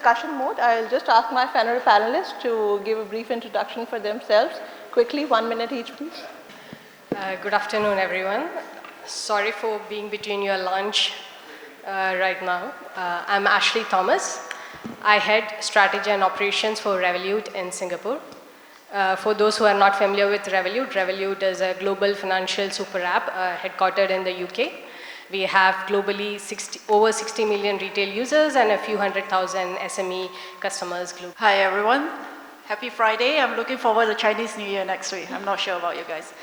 discussion mode. I'll just ask my panelists to give a brief introduction for themselves. Quickly, 1 minute each, please. Good afternoon, everyone. Sorry for being between your lunch right now. I'm Ashley Thomas. I head strategy and operations for Revolut in Singapore. For those who are not familiar with Revolut, Revolut is a global financial super app headquartered in the UK. We have globally over 60 million retail users and a few 100,000 SME customers globally. Hi everyone. Happy Friday. I'm looking forward to Chinese New Year next week. I'm not sure about you guys.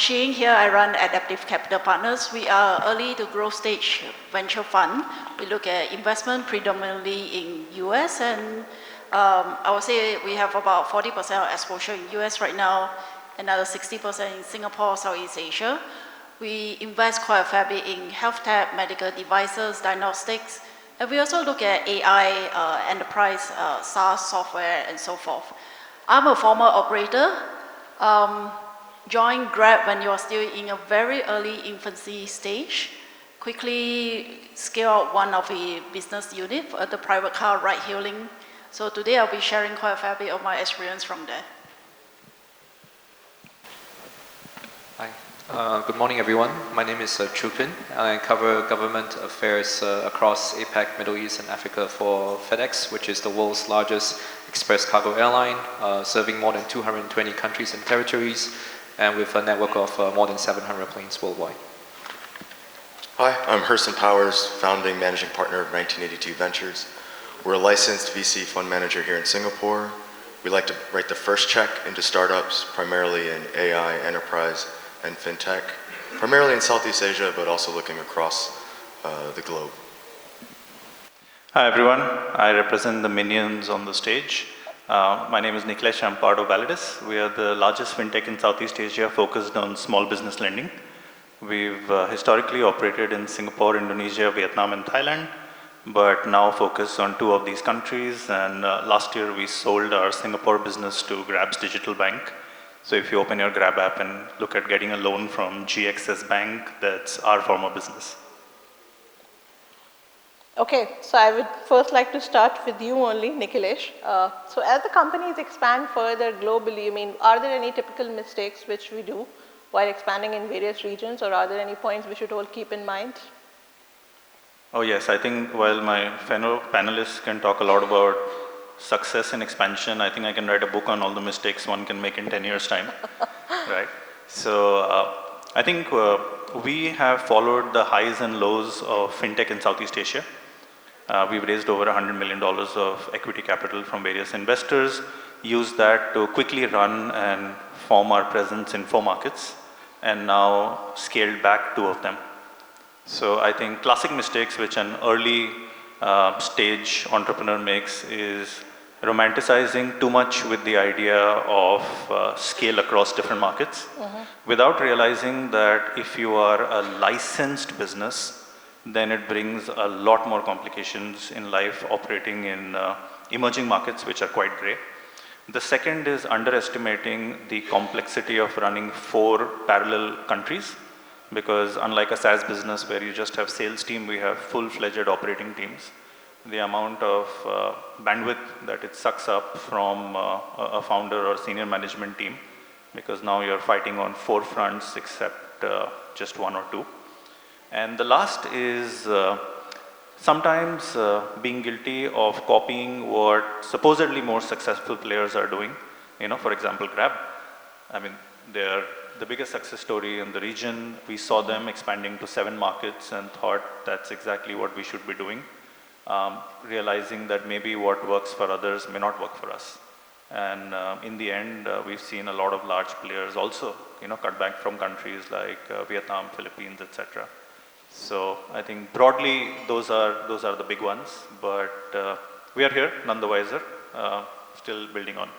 Ying here, I run Adaptive Capital Partners. We are early to growth stage venture fund. We look at investment predominantly in US, and I would say we have about 40% of exposure in US right now, another 60% in Singapore, Southeast Asia. We invest quite a fair bit in health tech, medical devices, diagnostics, and we also look at AI, enterprise, SaaS software, and so forth. I'm a former operator. Joined Grab when you are still in a very early infancy stage. Quickly scale out one of the business unit, the private car ride hailing. So today I'll be sharing quite a fair bit of my experience from there. Hi, good morning everyone. My name is Choo. I cover government affairs across APAC, Middle East and Africa for FedEx, which is the world's largest express cargo airline, serving more than 220 countries and territories, and with a network of more than 700 planes worldwide. Hi, I'm Herston, founding managing partner of 1982 Ventures. We're a licensed VC fund manager here in Singapore. We like to write the first check into startups, primarily in AI, enterprise, and fintech, primarily in Southeast Asia, but also looking across the globe. Hi everyone, I represent the minions on the stage. My name is Nikhilesh, I'm part of Validus. We are the largest fintech in Southeast Asia focused on small business lending. We've historically operated in Singapore, Indonesia, Vietnam and Thailand, but now focus on 2 of these countries, and last year we sold our Singapore business to Grab's digital bank. So if you open your Grab app and look at getting a loan from GXS Bank, that's our former business. Okay, so I would first like to start with you only, Nikhilesh. So as the companies expand further globally, I mean, are there any typical mistakes which we do while expanding in various regions, or are there any points we should all keep in mind? Oh yes, I think while my fellow panelists can talk a lot about success and expansion, I think I can write a book on all the mistakes one can make in 10 years' time, right? So I think we have followed the highs and lows of fintech in Southeast Asia. We've raised over $100 million of equity capital from various investors, used that to quickly run and form our presence in 4 markets, and now scaled back 2 of them. So I think classic mistakes which an early stage entrepreneur makes is romanticizing too much with the idea of scale across different markets, without realizing that if you are a licensed business, then it brings a lot more complications in life operating in emerging markets, which are quite gray. The second is underestimating the complexity of running 4 parallel countries, because unlike a SaaS business where you just have sales team, we have full-fledged operating teams. The amount of bandwidth that it sucks up from a founder or senior management team, because now you're fighting on 4 fronts except just 1 or 2. And the last is sometimes being guilty of copying what supposedly more successful players are doing. You know, for example, Grab. I mean, they're the biggest success story in the region. We saw them expanding to 7 markets and thought that's exactly what we should be doing, realizing that maybe what works for others may not work for us. And in the end, we've seen a lot of large players also, you know, cut back from countries like Vietnam, Philippines, etc. So I think broadly those are the big ones, but we are here none the wiser, still building on.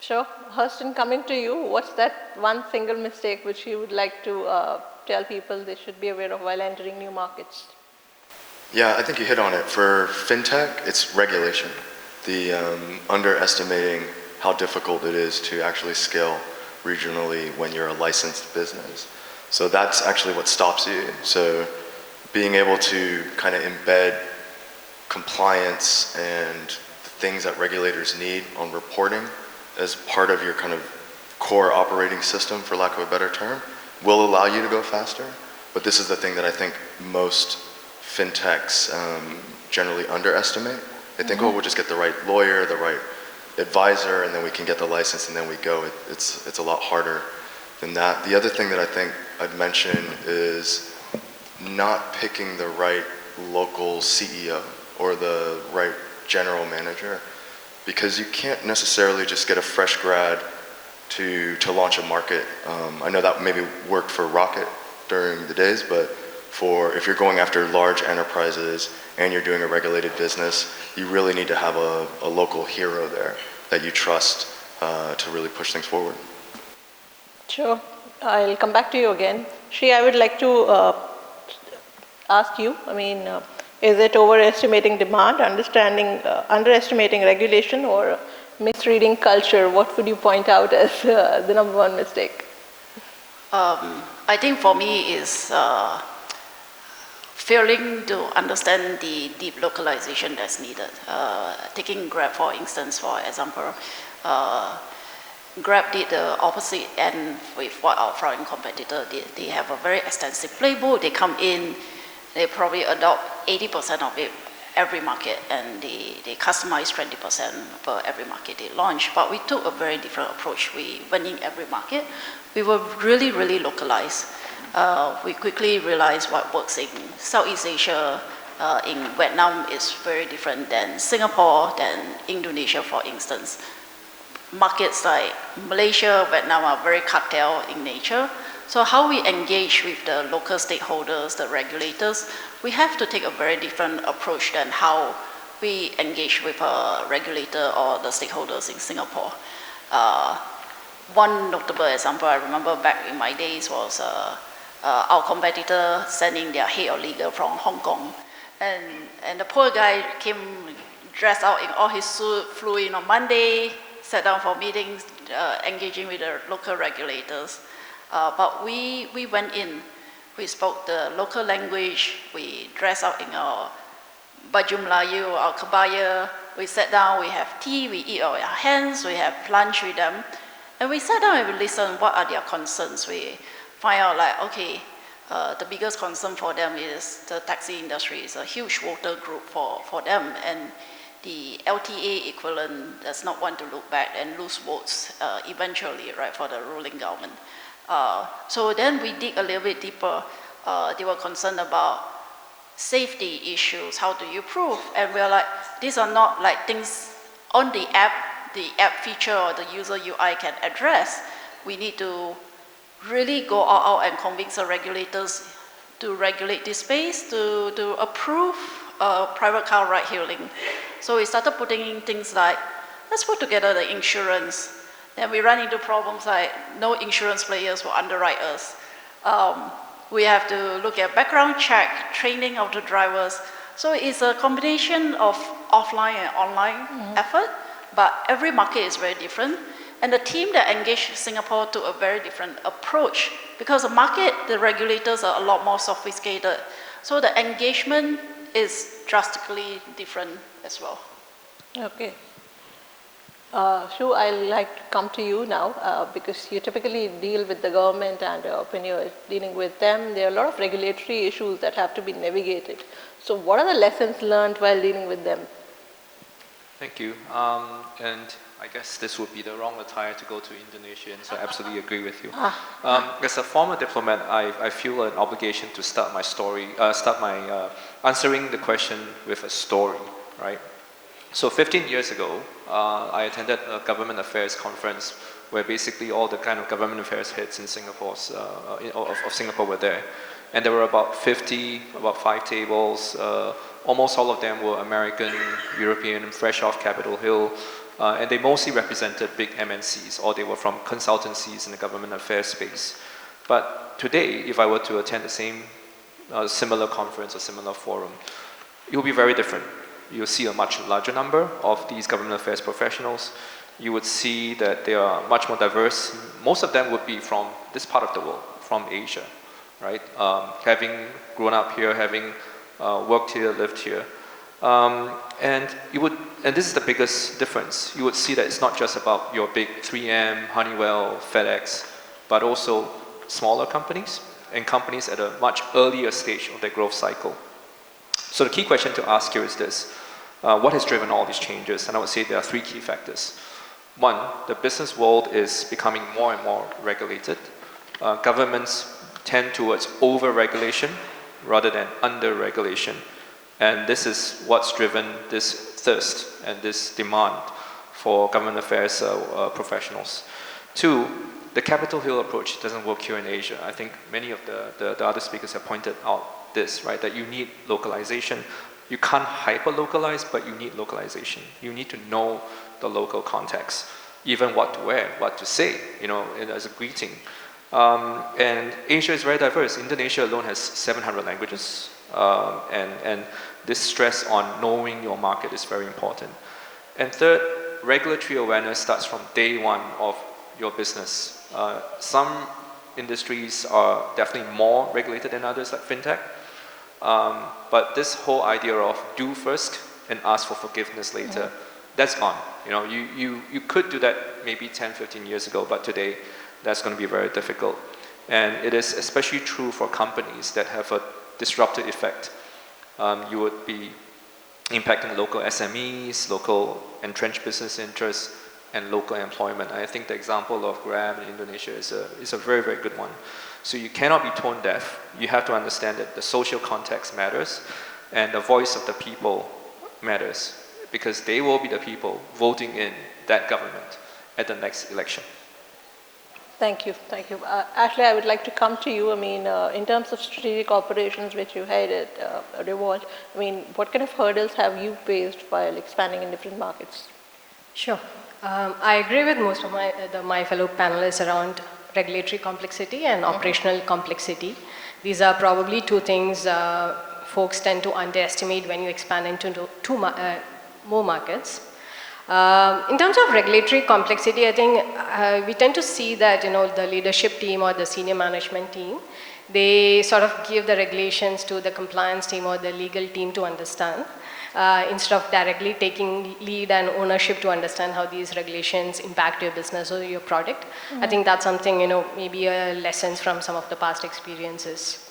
Sure. Herston, coming to you, what's that one single mistake which you would like to tell people they should be aware of while entering new markets? Yeah, I think you hit on it. For fintech, it's regulation. The underestimating how difficult it is to actually scale regionally when you're a licensed business. So that's actually what stops you. So being able to kind of embed compliance and the things that regulators need on reporting as part of your kind of core operating system, for lack of a better term, will allow you to go faster. But this is the thing that I think most fintechs generally underestimate. They think, oh, we'll just get the right lawyer, the right advisor, and then we can get the license, and then we go. It's a lot harder than that. The other thing that I think I'd mention is not picking the right local CEO or the right general manager, because you can't necessarily just get a fresh grad to launch a market. I know that maybe worked for Rocket during the days, but if you're going after large enterprises and you're doing a regulated business, you really need to have a local hero there that you trust to really push things forward. Sure. I'll come back to you again. Shri, I would like to ask you, is it overestimating demand, underestimating regulation, or misreading culture? What would you point out as the number one mistake? I think for me is failing to understand the deep localization that's needed. Taking Grab for instance, for example, Grab did the opposite end with what our foreign competitor did. They have a very extensive playbook. They come in, they probably adopt 80% of it every market, and they customize 20% for every market they launch. But we took a very different approach. We went in every market. We were really, really localized. We quickly realized what works in Southeast Asia. In Vietnam is very different than Singapore, than Indonesia, for instance. Markets like Malaysia, Vietnam are very cartel in nature. So how we engage with the local stakeholders, the regulators, we have to take a very different approach than how we engage with a regulator or the stakeholders in Singapore. One notable example I remember back in my days was our competitor sending their head of legal from Hong Kong. And the poor guy came dressed out in all his suit, flew in on Monday, sat down for meetings, engaging with the local regulators. But we went in, we spoke the local language, we dressed up in our baju Melayu, our kebaya, we sat down, we have tea, we eat our hands, we have lunch with them. And we sat down and we listened, what are their concerns? We find out like, okay, the biggest concern for them is the taxi industry is a huge voter group for them. And the LTA equivalent does not want to look back and lose votes eventually, right, for the ruling government. So then we dig a little bit deeper. They were concerned about safety issues, how do you prove? And we're like, these are not like things on the app feature or the user UI can address. We need to really go all out and convince the regulators to regulate this space, to approve private car ride hailing. So we started putting in things like, let's put together the insurance. Then we run into problems like no insurance players will underwrite us. We have to look at background check, training of the drivers. So it's a combination of offline and online effort, but every market is very different. And the team that engaged Singapore took a very different approach because the market, the regulators are a lot more sophisticated. So the engagement is drastically different as well. Okay. Choo, I'd like to come to you now because you typically deal with the government, and when you're dealing with them, there are a lot of regulatory issues that have to be navigated. So what are the lessons learned while dealing with them? Thank you. And I guess this would be the wrong attire to go to Indonesia, and so I absolutely agree with you. As a former diplomat, I feel an obligation to start my answering the question with a story, right? So 15 years ago, I attended a government affairs conference where basically all the kind of government affairs heads in Singapore, of Singapore were there. And there were about 5 tables. Almost all of them were American, European, fresh off Capitol Hill. And they mostly represented big MNCs, or they were from consultancies in the government affairs space. But today, if I were to attend the same similar conference or similar forum, it will be very different. You'll see a much larger number of these government affairs professionals. You would see that they are much more diverse. Most of them would be from this part of the world, from Asia, right? Having grown up here, having worked here, lived here. And this is the biggest difference. You would see that it's not just about your big 3M, Honeywell, FedEx, but also smaller companies and companies at a much earlier stage of their growth cycle. So the key question to ask here is this: what has driven all these changes? And I would say there are three key factors. One, the business world is becoming more and more regulated. Governments tend towards over-regulation rather than under-regulation. And this is what's driven this thirst and this demand for government affairs professionals. Two, the Capitol Hill approach doesn't work here in Asia. I think many of the other speakers have pointed out this, right? That you need localization. You can't hyper-localize, but you need localization. You need to know the local context, even what to wear, what to say, as a greeting. And Asia is very diverse. Indonesia alone has 700 languages. And this stress on knowing your market is very important. And third, regulatory awareness starts from day one of your business. Some industries are definitely more regulated than others, like fintech. But this whole idea of do first and ask for forgiveness later, that's gone. You could do that maybe 10, 15 years ago, but today that's going to be very difficult. And it is especially true for companies that have a disruptive effect. You would be impacting local SMEs, local entrenched business interests, and local employment. I think the example of Grab in Indonesia is a very, very good one. So you cannot be tone deaf. You have to understand that the social context matters, and the voice of the people matters, because they will be the people voting in that government at the next election. Thank you. Ashley, I would like to come to you. In terms of strategic operations which you had at Revolut, what kind of hurdles have you faced while expanding in different markets? Sure. I agree with most of my fellow panelists around regulatory complexity and operational complexity. These are probably two things folks tend to underestimate when you expand into more markets. In terms of regulatory complexity, I think we tend to see that the leadership team or the senior management team, they sort of give the regulations to the compliance team or the legal team to understand, instead of directly taking lead and ownership to understand how these regulations impact your business or your product. I think that's something, maybe lessons from some of the past experiences.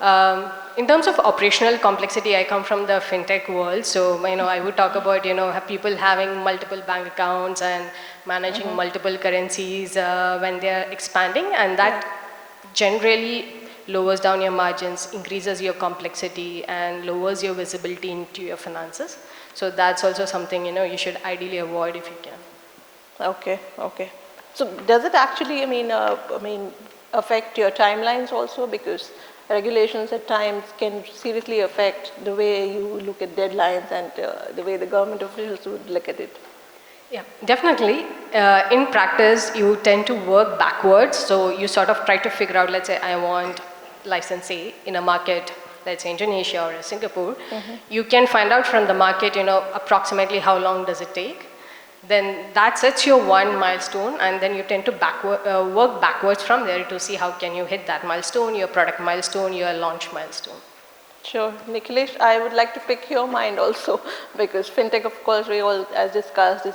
In terms of operational complexity, I come from the fintech world, so I would talk about people having multiple bank accounts and managing multiple currencies when they are expanding, and that generally lowers down your margins, increases your complexity, and lowers your visibility into your finances. So that's also something you should ideally avoid if you can. Okay. So does it actually affect your timelines also, because regulations at times can seriously affect the way you look at deadlines and the way the government officials would look at it? Yeah, definitely. In practice, you tend to work backwards. So you sort of try to figure out, let's say I want license A in a market, let's say Indonesia or Singapore. You can find out from the market, approximately how long does it take. Then that sets your one milestone, and then you tend to work backwards from there to see how can you hit that milestone, your product milestone, your launch milestone. Sure. Nikhilesh, I would like to pick your mind also, because fintech, of course, we all, as discussed, is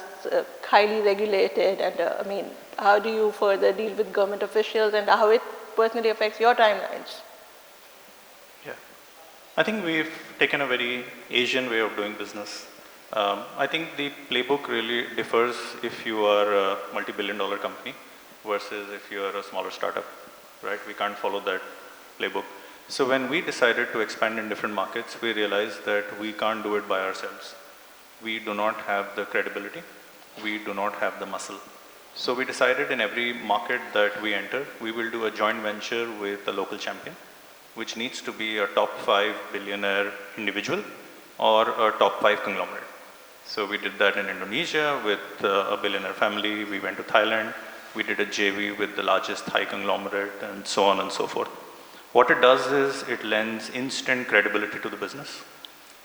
highly regulated, and how do you further deal with government officials and how it personally affects your timelines? Yeah, I think we've taken a very Asian way of doing business. I think the playbook really differs if you are a multi-billion-dollar company versus if you are a smaller startup, right? We can't follow that playbook. So when we decided to expand in different markets, we realized that we can't do it by ourselves. We do not have the credibility. We do not have the muscle. So we decided in every market that we enter, we will do a joint venture with a local champion, which needs to be a top 5 billionaire individual or a top 5 conglomerate. So we did that in Indonesia with a billionaire family. We went to Thailand. We did a JV with the largest Thai conglomerate, and so on and so forth. What it does is it lends instant credibility to the business.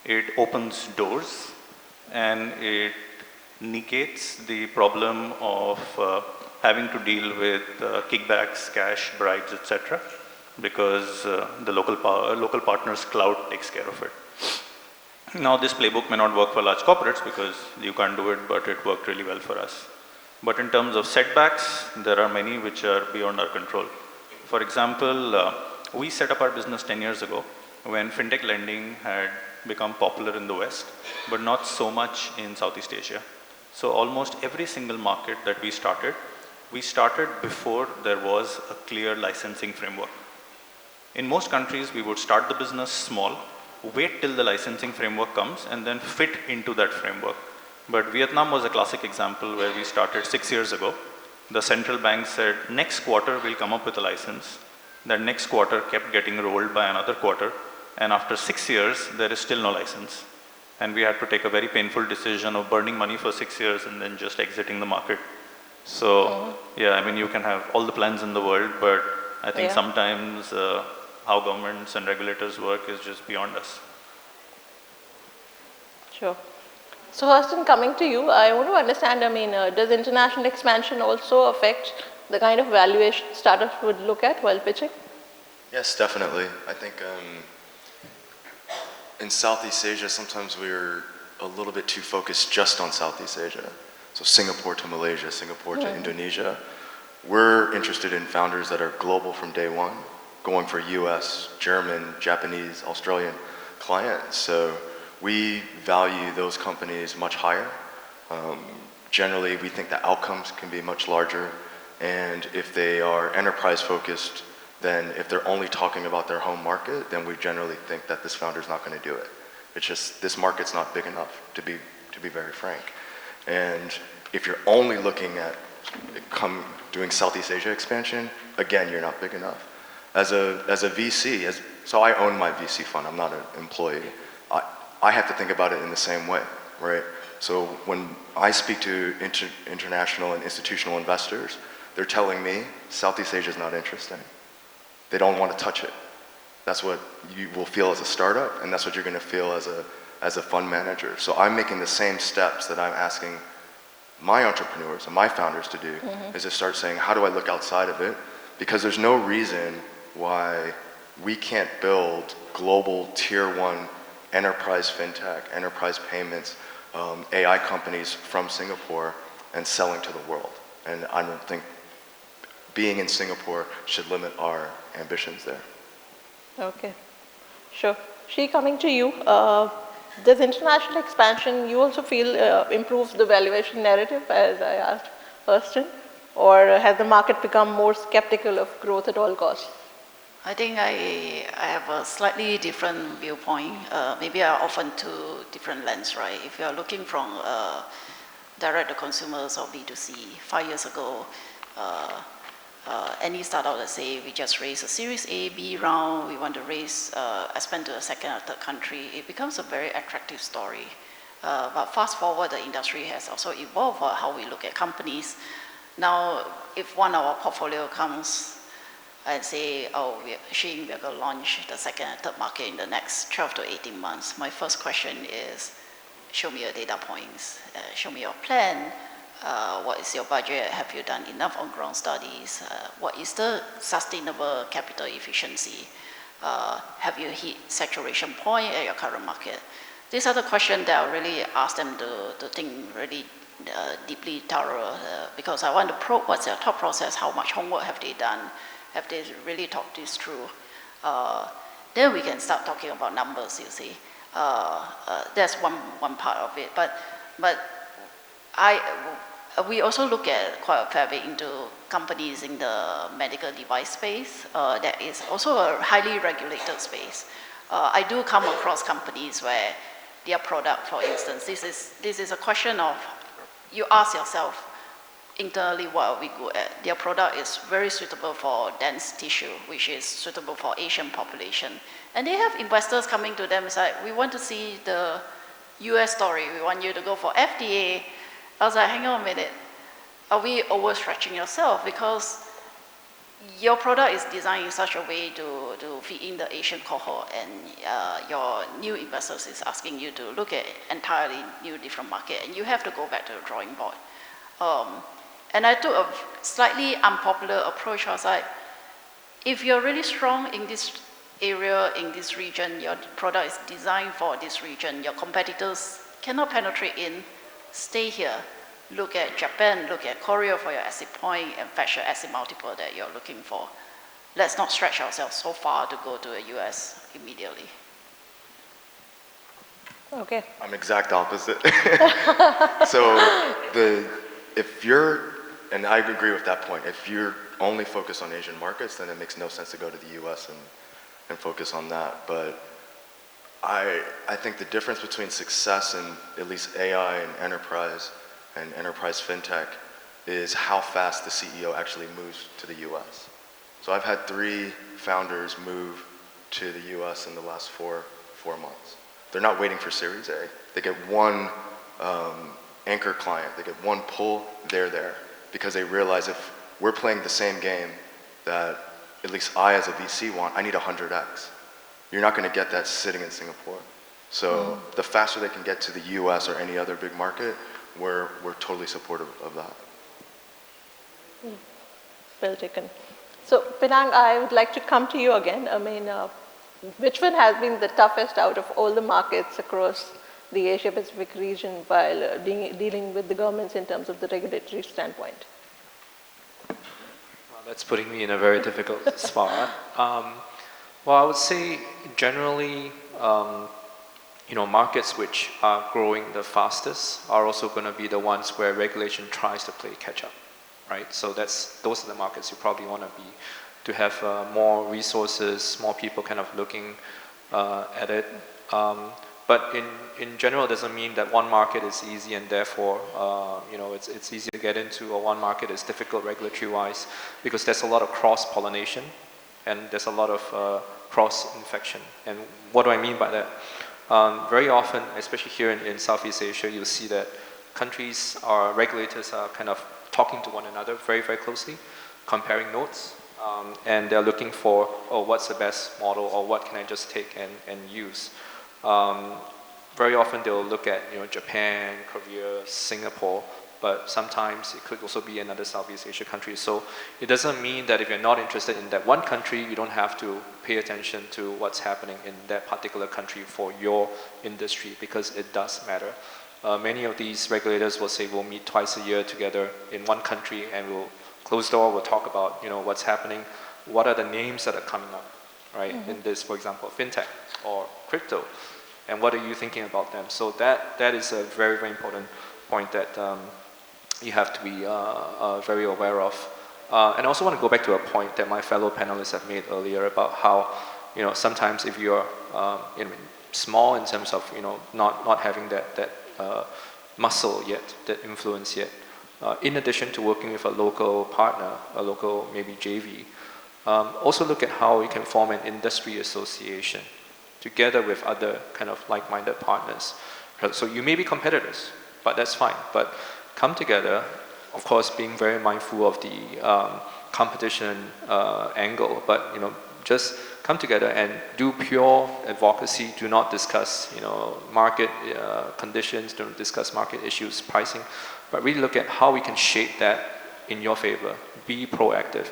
It opens doors, and it negates the problem of having to deal with kickbacks, cash, bribes, etc., because the local partner's cloud takes care of it. Now this playbook may not work for large corporates because you can't do it, but it worked really well for us. But in terms of setbacks, there are many which are beyond our control. For example, we set up our business 10 years ago when fintech lending had become popular in the West, but not so much in Southeast Asia. So almost every single market that we started before there was a clear licensing framework. In most countries, we would start the business small, wait till the licensing framework comes, and then fit into that framework. But Vietnam was a classic example where we started 6 years ago. The central bank said, next quarter we'll come up with a license. That next quarter kept getting rolled by another quarter. And after 6 years, there is still no license. And we had to take a very painful decision of burning money for 6 years and then just exiting the market. So, yeah, I mean, you can have all the plans in the world, but I think sometimes how governments and regulators work is just beyond us. Sure. So Herston, coming to you, I want to understand, I mean, does international expansion also affect the kind of valuation startups would look at while pitching? Yes, definitely. I think in Southeast Asia, sometimes we're a little bit too focused just on Southeast Asia. So Singapore to Malaysia, Singapore to Indonesia. We're interested in founders that are global from day one, going for US, German, Japanese, Australian clients. So we value those companies much higher. Generally, we think the outcomes can be much larger. And if they are enterprise focused, then if they're only talking about their home market, then we generally think that this founder's not going to do it. It's just, this market's not big enough, to be very frank. And if you're only looking at doing Southeast Asia expansion, again, you're not big enough. As a VC, so I own my VC fund, I'm not an employee. I have to think about it in the same way, right? So when I speak to international and institutional investors, they're telling me Southeast Asia is not interesting. They don't want to touch it. That's what you will feel as a startup, and that's what you're going to feel as a fund manager. So I'm making the same steps that I'm asking my entrepreneurs and my founders to do, is to start saying, how do I look outside of it? Because there's no reason why we can't build global tier 1 enterprise fintech, enterprise payments, AI companies from Singapore and selling to the world. And I don't think being in Singapore should limit our ambitions there. Okay, sure. She, coming to you, does international expansion, you also feel improves the valuation narrative, as I asked Herston, or has the market become more skeptical of growth at all costs? I think I have a slightly different viewpoint. Maybe I often two different lens, right? If you are looking from direct to consumers or B2C, 5 years ago, any startup, let's say we just raised a Series A, B round, we want to raise, expand to a second or third country, it becomes a very attractive story. But fast forward, the industry has also evolved how we look at companies. Now, if one of our portfolio comes and say, oh, we're going to launch the second and third market in the next 12 to 18 months, my first question is, show me your data points, show me your plan, what is your budget, have you done enough on-ground studies, what is the sustainable capital efficiency, have you hit saturation point at your current market? These are the questions that I really ask them to think really deeply thorough, because I want to probe what's their thought process, how much homework have they done, have they really thought this through? Then we can start talking about numbers, you see. That's one part of it. But we also look at quite a fair bit into companies in the medical device space. That is also a highly regulated space. I do come across companies where their product, for instance, this is a question of, you ask yourself, internally, what are we good at? Their product is very suitable for dense tissue, which is suitable for Asian population. And they have investors coming to them and say, we want to see the US story. We want you to go for FDA. I was like, hang on a minute. Are we overstretching yourself? Because your product is designed in such a way to fit in the Asian cohort, and your new investors is asking you to look at entirely new different market, and you have to go back to the drawing board. And I took a slightly unpopular approach. I was like, if you're really strong in this area in this region, your product is designed for this region, your competitors cannot penetrate in, stay here. Look at Japan, look at Korea for your exit point and fetch your exit multiple that you're looking for. Let's not stretch ourselves so far to go to the US immediately. Okay. I'm exact opposite. So if you're, and I agree with that point, if you're only focused on Asian markets, then it makes no sense to go to the US and focus on that. But I think the difference between success in at least AI and enterprise fintech is how fast the CEO actually moves to the US. So I've had 3 founders move to the US in the last four months. They're not waiting for Series A. They get one anchor client, they get one pull, they're there. Because they realize if we're playing the same game that at least I as a VC want, I need 100x. You're not gonna get that sitting in Singapore. So the faster they can get to the US or any other big market, we're totally supportive of that. Well taken. So Penang, I would like to come to you again. I mean, which one has been the toughest out of all the markets across the Asia Pacific region while dealing with the governments in terms of the regulatory standpoint? Well, that's putting me in a very difficult spot. Well, I would say generally, markets which are growing the fastest are also going to be the ones where regulation tries to play catch up, right? So those are the markets you probably want to have more resources, more people kind of looking at it. But in general, it doesn't mean that one market is easy and therefore, it's easy to get into, or one market is difficult regulatory-wise, because there's a lot of cross-pollination and there's a lot of cross-infection. And what do I mean by that? Very often, especially here in Southeast Asia, you'll see that regulators are kind of talking to one another very, very closely, comparing notes, and they're looking for, what's the best model, or what can I just take and use. Very often they'll look at Japan, Korea, Singapore, but sometimes it could also be another Southeast Asia country. So it doesn't mean that if you're not interested in that one country, you don't have to pay attention to what's happening in that particular country for your industry, because it does matter. Many of these regulators will say we'll meet twice a year together in one country and we'll close door, we'll talk about what's happening, what are the names that are coming up, right? In this, for example, fintech or crypto, and what are you thinking about them? So that is a very, very important point that you have to be very aware of. And I also want to go back to a point that my fellow panelists have made earlier about how, sometimes if you're small in terms of, not having that muscle yet, that influence yet, in addition to working with a local partner, a local maybe JV, also look at how we can form an industry association together with other kind of like-minded partners. So you may be competitors, but that's fine. But come together, of course, being very mindful of the competition angle, but just come together and do pure advocacy. Do not discuss market conditions. Don't discuss market issues, pricing, but really look at how we can shape that in your favor. Be proactive.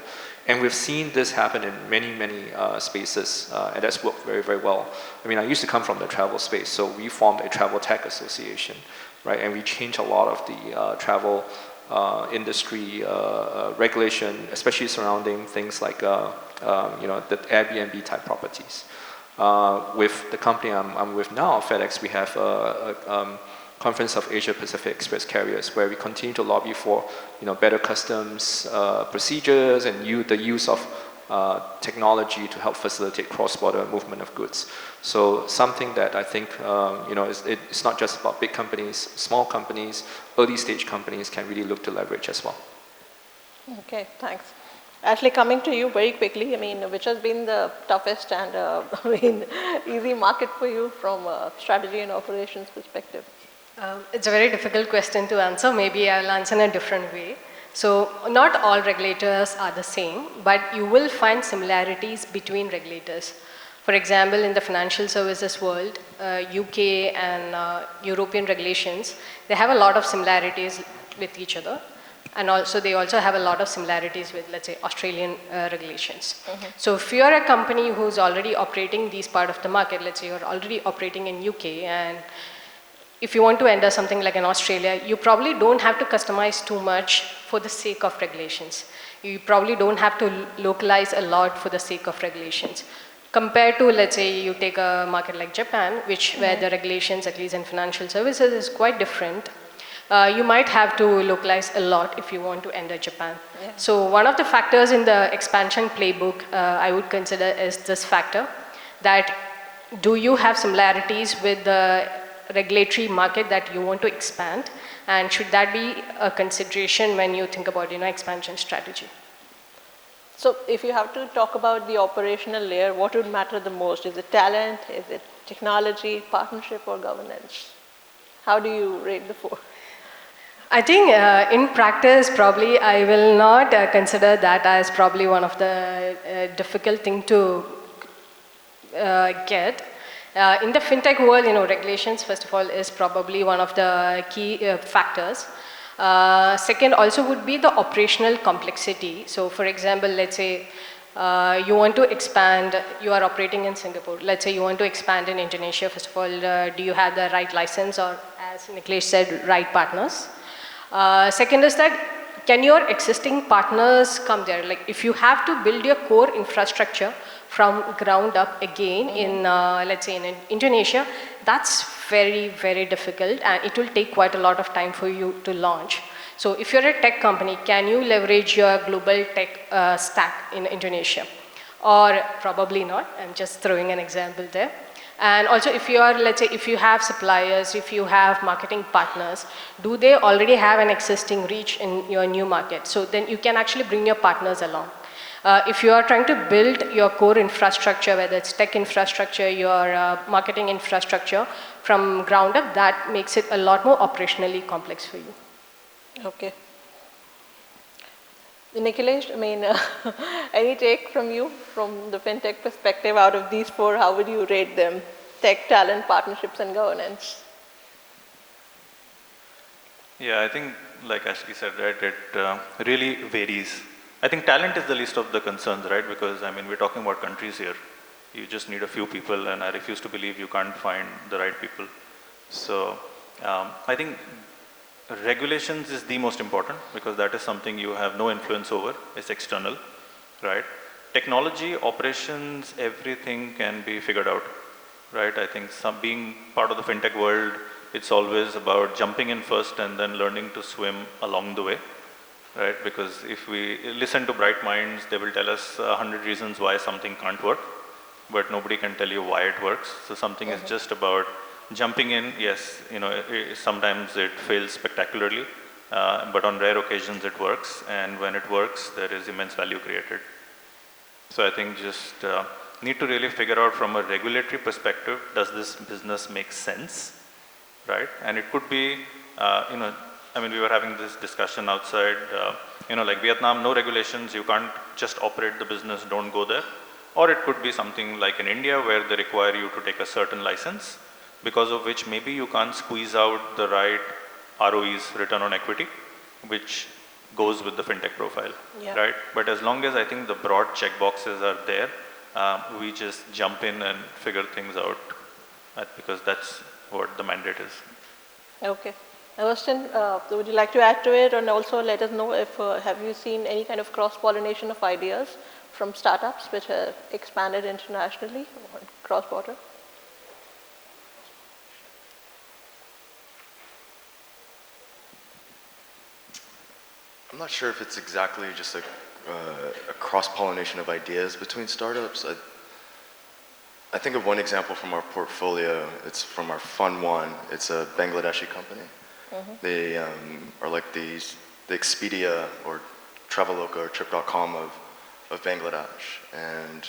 And we've seen this happen in many, many spaces, and that's worked very, very well. I mean, I used to come from the travel space, so we formed a travel tech association, right? And we changed a lot of the travel industry regulation, especially surrounding things like the Airbnb type properties. With the company I'm with now, FedEx, we have a Conference of Asia Pacific Express Carriers, where we continue to lobby for better customs procedures and the use of technology to help facilitate cross-border movement of goods. So something that I think it's not just about big companies, small companies, early stage companies can really look to leverage as well. Okay, thanks. Ashley, coming to you very quickly, I mean, which has been the toughest and easy market for you from a strategy and operations perspective? It's a very difficult question to answer. Maybe I'll answer in a different way. So not all regulators are the same, but you will find similarities between regulators. For example, in the financial services world, UK and European regulations, they have a lot of similarities with each other. And also, they also have a lot of similarities with, let's say, Australian regulations. So if you're a company who's already operating these part of the market, let's say you're already operating in UK, and if you want to enter something like in Australia, you probably don't have to customize too much for the sake of regulations. You probably don't have to localize a lot for the sake of regulations. Compared to, let's say, you take a market like Japan, where the regulations, at least in financial services, is quite different. You might have to localize a lot if you want to enter Japan. Yeah. So one of the factors in the expansion playbook I would consider is this factor, that do you have similarities with the regulatory market that you want to expand, and should that be a consideration when you think about expansion strategy? So if you have to talk about the operational layer, what would matter the most? Is it talent? Is it technology, partnership, or governance? How do you rate the four? I think in practice, probably I will not consider that as probably one of the difficult thing to get. In the fintech world, regulations, first of all, is probably one of the key factors. Second also would be the operational complexity. So for example, let's say you want to expand, you are operating in Singapore. Let's say you want to expand in Indonesia. First of all, do you have the right license, or as Nikhilesh said, right partners? Second is that, can your existing partners come there? Like if you have to build your core infrastructure from ground up again in, let's say in Indonesia, that's very, very difficult, and it will take quite a lot of time for you to launch. So if you're a tech company, can you leverage your global tech stack in Indonesia? Or probably not, I'm just throwing an example there. And also if you are, let's say, if you have suppliers, if you have marketing partners, do they already have an existing reach in your new market? So then you can actually bring your partners along. If you are trying to build your core infrastructure, whether it's tech infrastructure, your marketing infrastructure from ground up, that makes it a lot more operationally complex for you. Okay. Nikhilesh, I mean, any take from you from the fintech perspective out of these four? How would you rate them? Tech, talent, partnerships, and governance. Yeah, I think, like Ashley said, right, it really varies. I think talent is the least of the concerns, right? Because I mean, we're talking about countries here. You just need a few people, and I refuse to believe you can't find the right people. So I think regulations is the most important, because that is something you have no influence over. It's external, right? Technology, operations, everything can be figured out, right? I think being part of the fintech world, it's always about jumping in first and then learning to swim along the way, right? Because if we listen to bright minds, they will tell us 100 reasons why something can't work, but nobody can tell you why it works. So something is just about jumping in. Yes, sometimes it fails spectacularly, but on rare occasions it works, and when it works, there is immense value created. So I think just need to really figure out from a regulatory perspective, does this business make sense, right? And it could be, I mean, we were having this discussion outside, like Vietnam, no regulations, you can't just operate the business, don't go there. Or it could be something like in India, where they require you to take a certain license, because of which maybe you can't squeeze out the right ROEs, return on equity, which goes with the fintech profile, right? But as long as I think the broad checkboxes are there, we just jump in and figure things out, because that's what the mandate is. Okay. Herston, would you like to add to it, and also let us know if, have you seen any kind of cross-pollination of ideas from startups which have expanded internationally or cross-border? I'm not sure if it's exactly just a cross-pollination of ideas between startups. I think of one example from our portfolio. It's from our Fund 1. It's a Bangladeshi company. They are like the Expedia or Traveloka or Trip.com of Bangladesh. And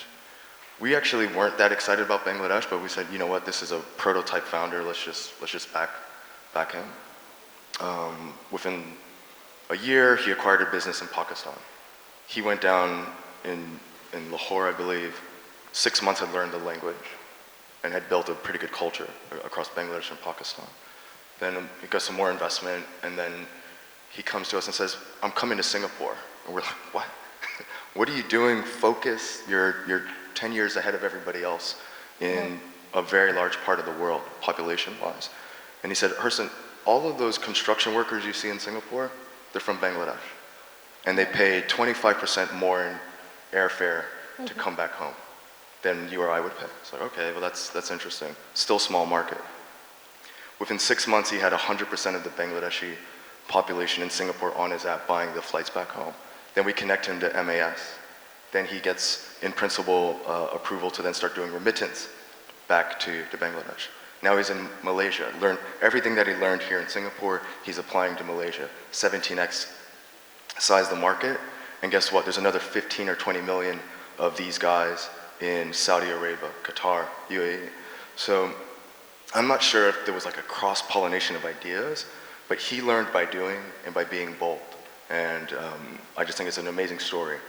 we actually weren't that excited about Bangladesh, but we said, you know what, this is a prototype founder. Let's just back him. Within a year, he acquired a business in Pakistan. He went down in Lahore, I believe. 6 months had learned the language and had built a pretty good culture across Bangladesh and Pakistan. Then he got some more investment, and then he comes to us and says, I'm coming to Singapore. And we're like, what? What are you doing? Focus. You're 10 years ahead of everybody else in a very large part of the world, population-wise. And he said, Herston, all of those construction workers you see in Singapore, they're from Bangladesh. And they pay 25% more in airfare to come back home than you or I would pay. It's like, okay, well that's interesting. Still small market. Within 6 months, he had 100% of the Bangladeshi population in Singapore on his app buying the flights back home. Then we connect him to MAS. Then he gets, in principle, approval to then start doing remittance back to Bangladesh. Now he's in Malaysia. Learned everything that he learned here in Singapore, he's applying to Malaysia. 17x size the market, and guess what? There's another 15 or 20 million of these guys in Saudi Arabia, Qatar, UAE. So I'm not sure if there was like a cross-pollination of ideas, but he learned by doing and by being bold. And I just think it's an amazing story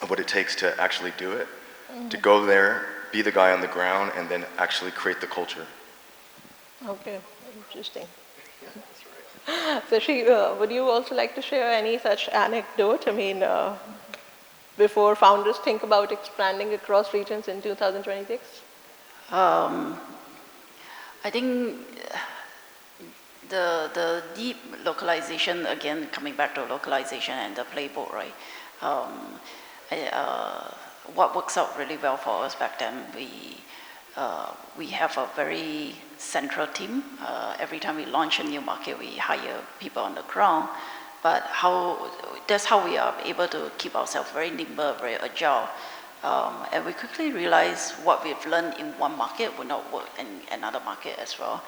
of what it takes to actually do it, to go there, be the guy on the ground, and then actually create the culture. Okay, interesting. So would you also like to share any such anecdote? I mean, before founders think about expanding across regions in 2026? I think the deep localization, again, coming back to localization and the playbook, right? What works out really well for us back then, we have a very central team. Every time we launch a new market, we hire people on the ground. But that's how we are able to keep ourselves very nimble, very agile. And we quickly realize what we've learned in one market will not work in another market as well.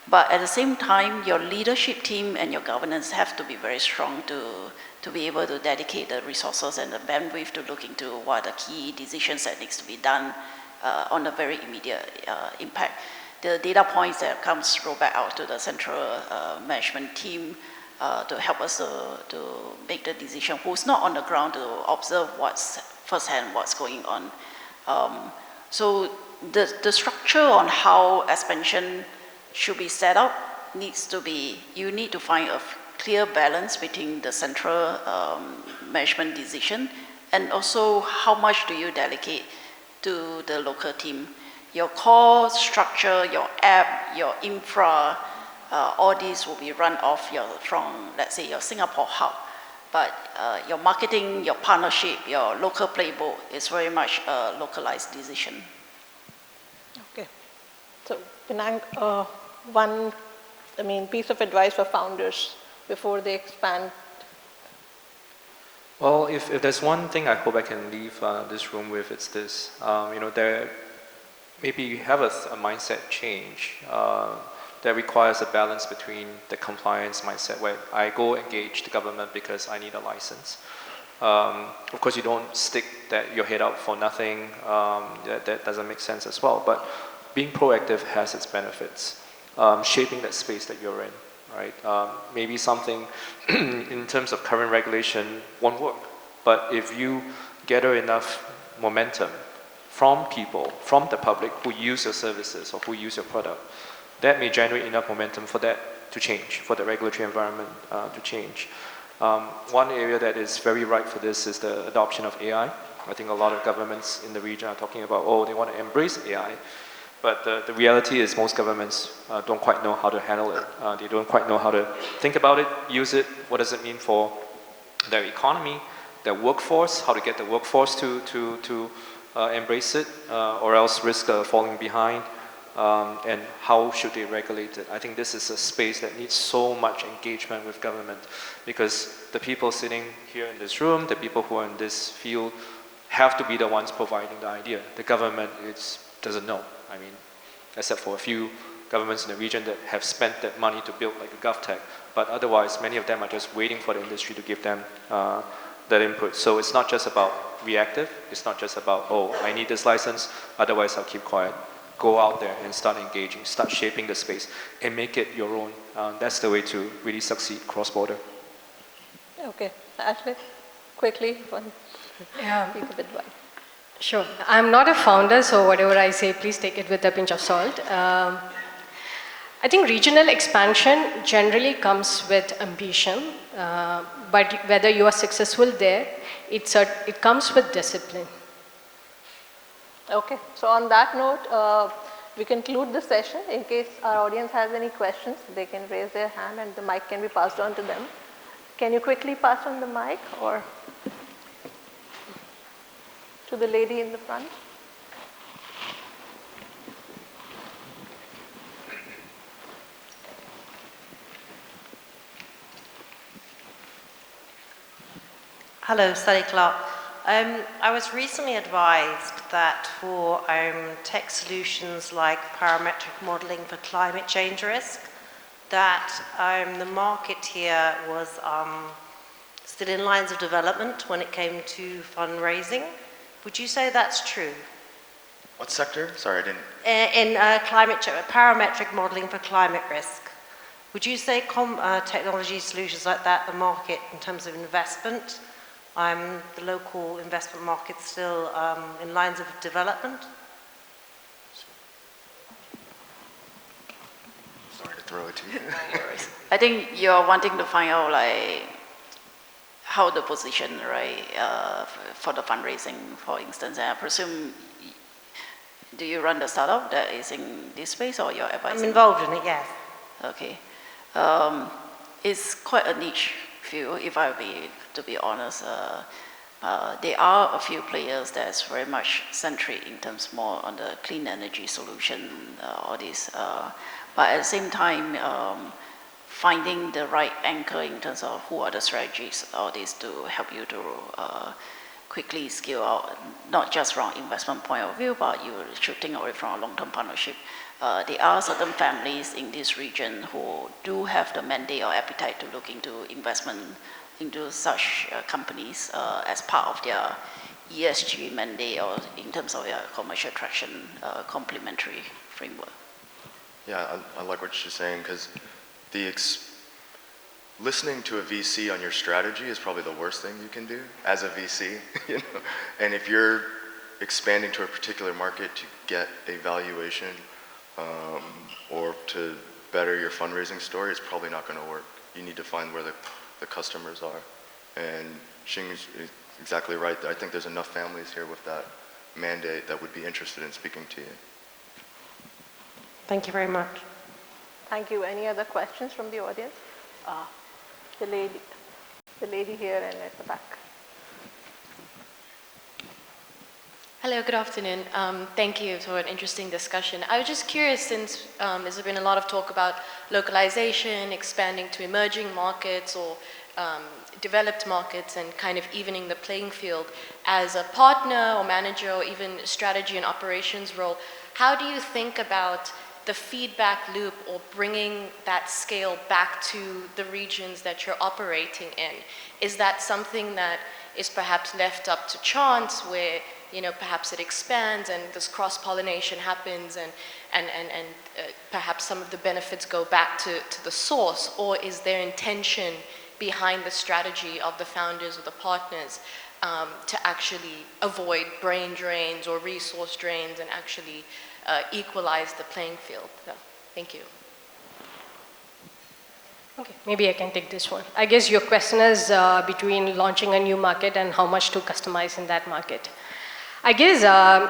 But at the same time, your leadership team and your governance have to be very strong to be able to dedicate the resources and the bandwidth to look into what are the key decisions that needs to be done on a very immediate impact. The data points that comes roll back out to the central management team to help us to make the decision, who's not on the ground to observe firsthand what's going on. So the structure on how expansion should be set up needs to be, you need to find a clear balance between the central management decision and also how much do you delegate to the local team. Your core structure, your app, your infra, all these will be run off from, let's say, your Singapore hub. But your marketing, your partnership, your local playbook is very much a localized decision. Okay. So, Penang, one piece of advice for founders before they expand? Well, if there's one thing I hope I can leave this room with, it's this. Maybe you have a mindset change that requires a balance between the compliance mindset, where I go engage the government because I need a license. Of course, you don't stick your head out for nothing. That doesn't make sense as well. But being proactive has its benefits. Shaping that space that you're in, right? Maybe something in terms of current regulation won't work. But if you gather enough momentum from people, from the public who use your services or who use your product, that may generate enough momentum for that to change, for the regulatory environment to change. One area that is very ripe for this is the adoption of AI. I think a lot of governments in the region are talking about, they want to embrace AI. But the reality is most governments don't quite know how to handle it. They don't quite know how to think about it, use it. What does it mean for their economy, their workforce, how to get the workforce to embrace it, or else risk falling behind, and how should they regulate it? I think this is a space that needs so much engagement with government, because the people sitting here in this room, the people who are in this field, have to be the ones providing the idea. The government doesn't know. I mean, except for a few governments in the region that have spent that money to build like a GovTech, but otherwise many of them are just waiting for the industry to give them that input. So it's not just about reactive, it's not just about, I need this license, otherwise I'll keep quiet. Go out there and start engaging, start shaping the space and make it your own. That's the way to really succeed cross-border. Okay, Ashley, quickly, one piece of advice. Sure. I'm not a founder, so whatever I say, please take it with a pinch of salt. I think regional expansion generally comes with ambition, but whether you are successful there, it comes with discipline. Okay, so on that note, we conclude the session. In case our audience has any questions, they can raise their hand and the mic can be passed on to them. Can you quickly pass on the mic or to the lady in the front? Hello, Sally Clark. I was recently advised that for tech solutions like parametric modeling for climate change risk, that the market here was still in lines of development when it came to fundraising. Would you say that's true? What sector? Sorry, I didn't. In parametric modeling for climate risk. Would you say technology solutions like that, the market in terms of investment, the local investment market still in lines of development? Sorry to throw it to you. I think you're wanting to find out like how the position, right, for the fundraising, for instance. And I presume, do you run the startup that is in this space or you're advising? I'm involved in it, yes. Okay. It's quite a niche field, if I to be honest. There are a few players that's very much centric in terms more on the clean energy solution, all this. But at the same time, finding the right anchor in terms of who are the strategies, all this to help you to quickly scale out, not just from investment point of view, but you should think of it from a long-term partnership. There are certain families in this region who do have the mandate or appetite to look into investment into such companies as part of their ESG mandate or in terms of their commercial traction complementary framework. Yeah, I like what you're saying because listening to a VC on your strategy is probably the worst thing you can do as a VC. You know? And if you're expanding to a particular market to get a valuation or to better your fundraising story, it's probably not going to work. You need to find where the customers are. And Xing's exactly right. I think there's enough families here with that mandate that would be interested in speaking to you. Thank you very much. Thank you. Any other questions from the audience? The lady here and at the back. Hello, good afternoon. Thank you for an interesting discussion. I was just curious, since there's been a lot of talk about localization, expanding to emerging markets or developed markets and kind of evening the playing field. As a partner or manager or even strategy and operations role, how do you think about the feedback loop or bringing that scale back to the regions that you're operating in? Is that something that is perhaps left up to chance where, you know, perhaps it expands and this cross-pollination happens and perhaps some of the benefits go back to the source? Or is there intention behind the strategy of the founders or the partners to actually avoid brain drains or resource drains and actually equalize the playing field? So, thank you. Okay, maybe I can take this one. I guess your question is between launching a new market and how much to customize in that market. I guess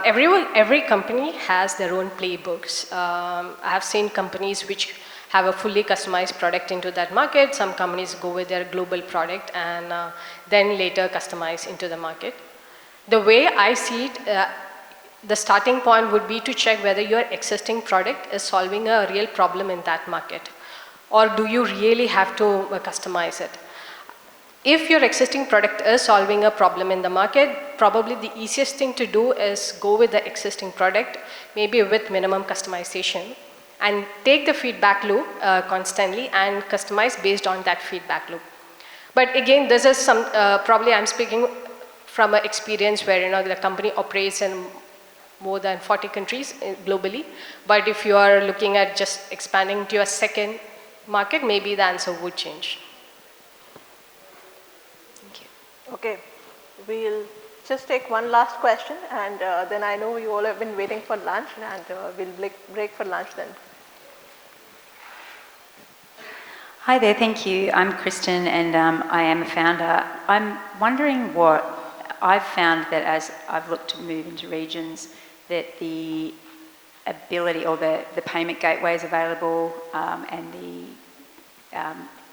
every company has their own playbooks. I have seen companies which have a fully customized product into that market. Some companies go with their global product and then later customize into the market. The way I see it, the starting point would be to check whether your existing product is solving a real problem in that market, or do you really have to customize it. If your existing product is solving a problem in the market, probably the easiest thing to do is go with the existing product, maybe with minimum customization, and take the feedback loop constantly and customize based on that feedback loop. But again, this is some, probably I'm speaking from an experience where, you know, the company operates in more than 40 countries globally. But if you are looking at just expanding to a second market, maybe the answer would change. Thank you. Okay, we'll just take one last question, and then I know you all have been waiting for lunch, and we'll break for lunch then. Hi there, thank you. I'm Kristen and I am a founder. I'm wondering what I've found that as I've looked to move into regions, that the ability or the payment gateways available and the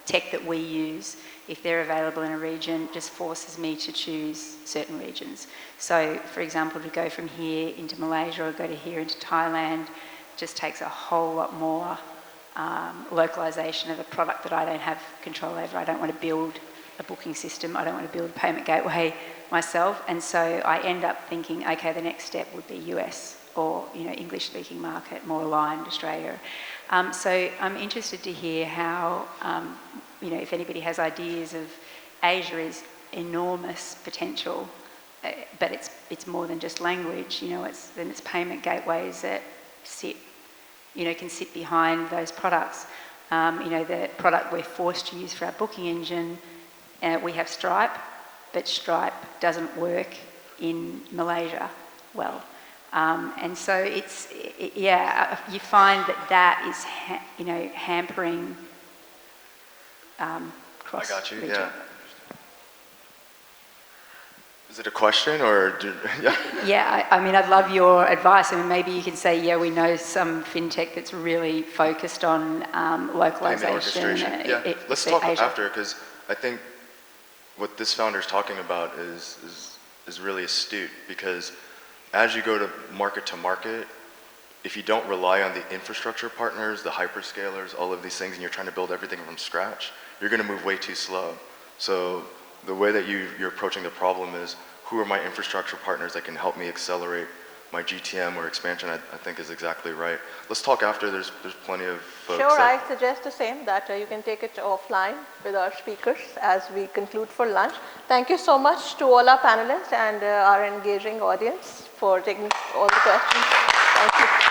tech that we use, if they're available in a region, just forces me to choose certain regions. So, for example, to go from here into Malaysia or go to here into Thailand just takes a whole lot more localization of a product that I don't have control over. I don't want to build a booking system. I don't want to build a payment gateway myself. And so I end up thinking, okay, the next step would be US or, English-speaking market, more aligned, Australia. So I'm interested to hear how, if anybody has ideas of Asia is enormous potential, but it's more than just language. It's payment gateways that can sit behind those products. The product we're forced to use for our booking engine, we have Stripe, but Stripe doesn't work in Malaysia well. And so you find that is, hampering cross. I got you, region. yeah. Is it a question or? Yeah, I'd love your advice. Maybe you can say, we know some fintech that's really focused on localization. Yeah, let's talk after, because I think what this founder is talking about is really astute, because as you go to market, if you don't rely on the infrastructure partners, the hyperscalers, all of these things, and you're trying to build everything from scratch, you're going to move way too slow. So the way that you're approaching the problem is, who are my infrastructure partners that can help me accelerate my GTM or expansion, I think is exactly right. Let's talk after. There's plenty of folks. Sure, I suggest the same, that you can take it offline with our speakers as we conclude for lunch. Thank you so much to all our panelists and our engaging audience for taking all the questions. Thank you.